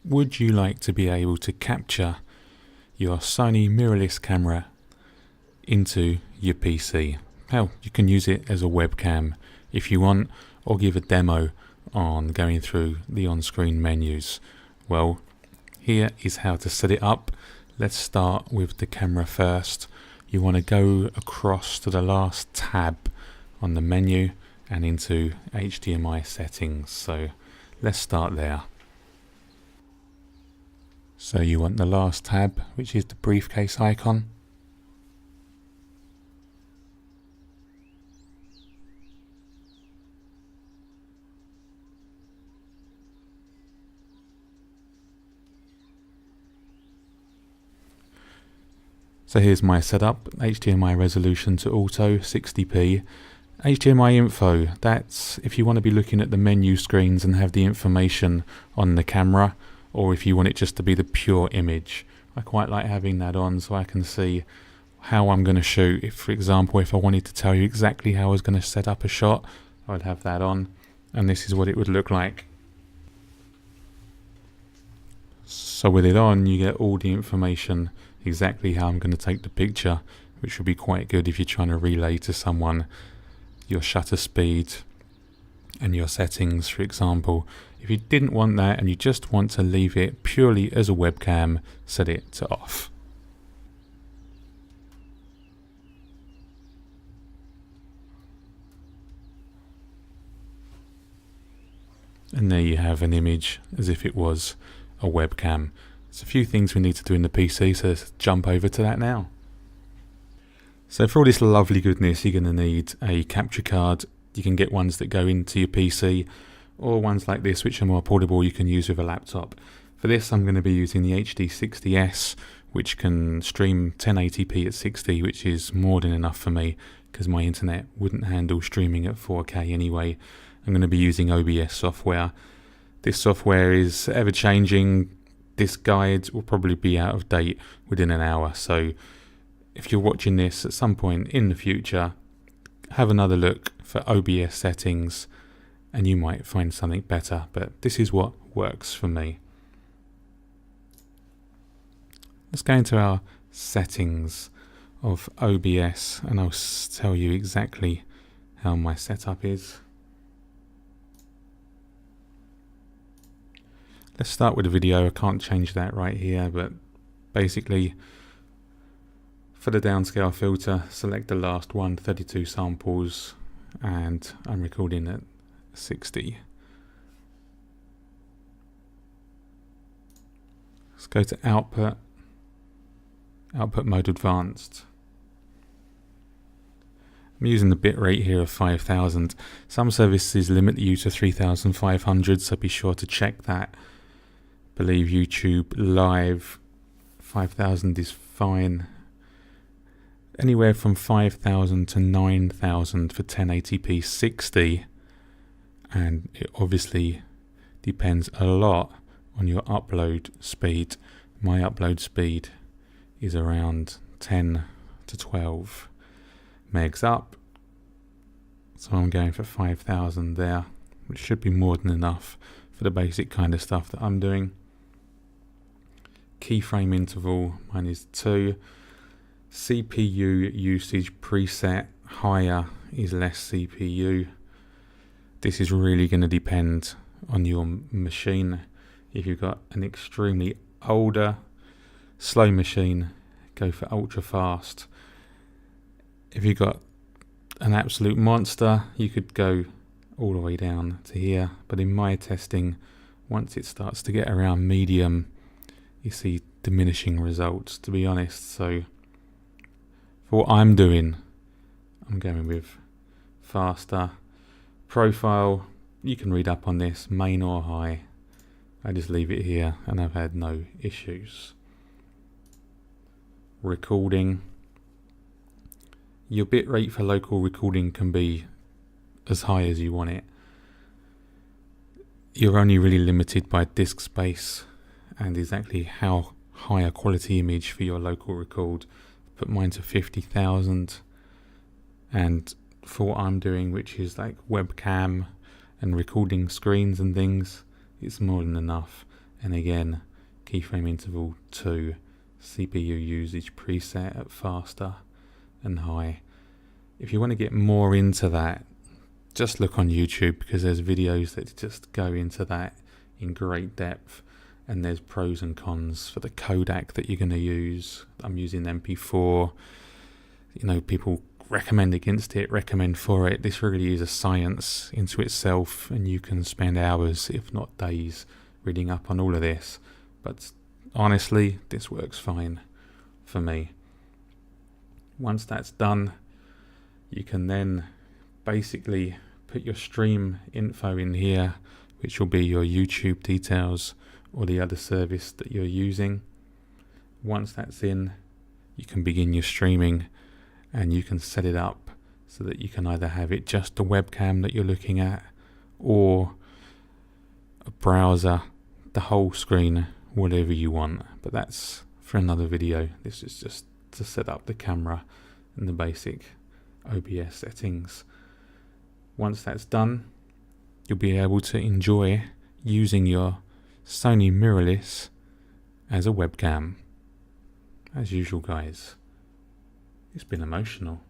Would you like to be able to capture your Sony Mirrorless camera into your PC? Hell, you can use it as a webcam if you want, or give a demo on going through the on-screen menus. Well, here is how to set it up. Let's start with the camera first. You want to go across to the last tab on the menu and into HDMI settings. So let's start there. So you want the last tab, which is the briefcase icon. So here's my setup: HDMI resolution to auto, 60p. HDMI info, that's if you want to be looking at the menu screens and have the information on the camera, or if you want it just to be the pure image. I quite like having that on so I can see how I'm going to shoot. If, for example, if I wanted to tell you exactly how I was going to set up a shot, I'd have that on, and this is what it would look like. So with it on, you get all the information, exactly how I'm going to take the picture, which would be quite good if you're trying to relay to someone your shutter speed and your settings, for example. If you didn't want that and you just want to leave it purely as a webcam, set it to off. And there you have an image as if it was a webcam. There's a few things we need to do in the PC, so let's jump over to that now. So for all this lovely goodness, you're going to need a capture card. You can get ones that go into your PC, or ones like this which are more portable you can use with a laptop. For this I'm going to be using the HD60S, which can stream 1080p at 60, which is more than enough for me because my internet wouldn't handle streaming at 4K anyway. I'm going to be using OBS software. This software is ever changing. This guide will probably be out of date within an hour, so if you're watching this at some point in the future, have another look for OBS settings and you might find something better, but this is what works for me. Let's go into our settings of OBS and I'll tell you exactly how my setup is. Let's start with the video. I can't change that right here, but basically for the downscale filter, select the last one, 32 samples, and I'm recording at 60. Let's go to output mode advanced. I'm using the bitrate here of 5000. Some services limit you to 3500, so be sure to check that. I believe YouTube Live 5000 is fine. Anywhere from 5000 to 9000 for 1080p 60, and it obviously depends a lot on your upload speed. My upload speed is around 10 to 12 megs up, so I'm going for 5000 there, which should be more than enough for the basic kind of stuff that I'm doing. Keyframe interval, mine is 2. CPU usage preset, higher is less CPU. This is really going to depend on your machine. If you've got an extremely older, slow machine, go for ultra fast. If you've got an absolute monster, you could go all the way down to here. But in my testing, once it starts to get around medium, you see diminishing results, to be honest. So for what I'm doing, I'm going with faster. Profile, you can read up on this, main or high. I just leave it here and I've had no issues. Recording. Your bitrate for local recording can be as high as you want it. You're only really limited by disk space and exactly how high a quality image for your local record. Put mine to 50,000, and for what I'm doing, which is like webcam and recording screens and things, it's more than enough. and again keyframe interval 2, CPU usage preset at faster and high. If you want to get more into that, just look on YouTube, because there's videos that just go into that in great depth, and there's pros and cons for the codec that you're going to use. I'm using MP4. People recommend against it, recommend for it. This really is a science into itself, and you can spend hours, if not days, reading up on all of this. But honestly, this works fine for me. Once that's done, you can then basically put your stream info in here, which will be your YouTube details or the other service that you're using. Once that's in, you can begin your streaming, and you can set it up so that you can either have it just the webcam that you're looking at, or a browser, the whole screen, whatever you want. But that's for another video. This is just to set up the camera and the basic OBS settings. Once that's done, you'll be able to enjoy using your Sony Mirrorless as a webcam. As usual, guys, it's been emotional.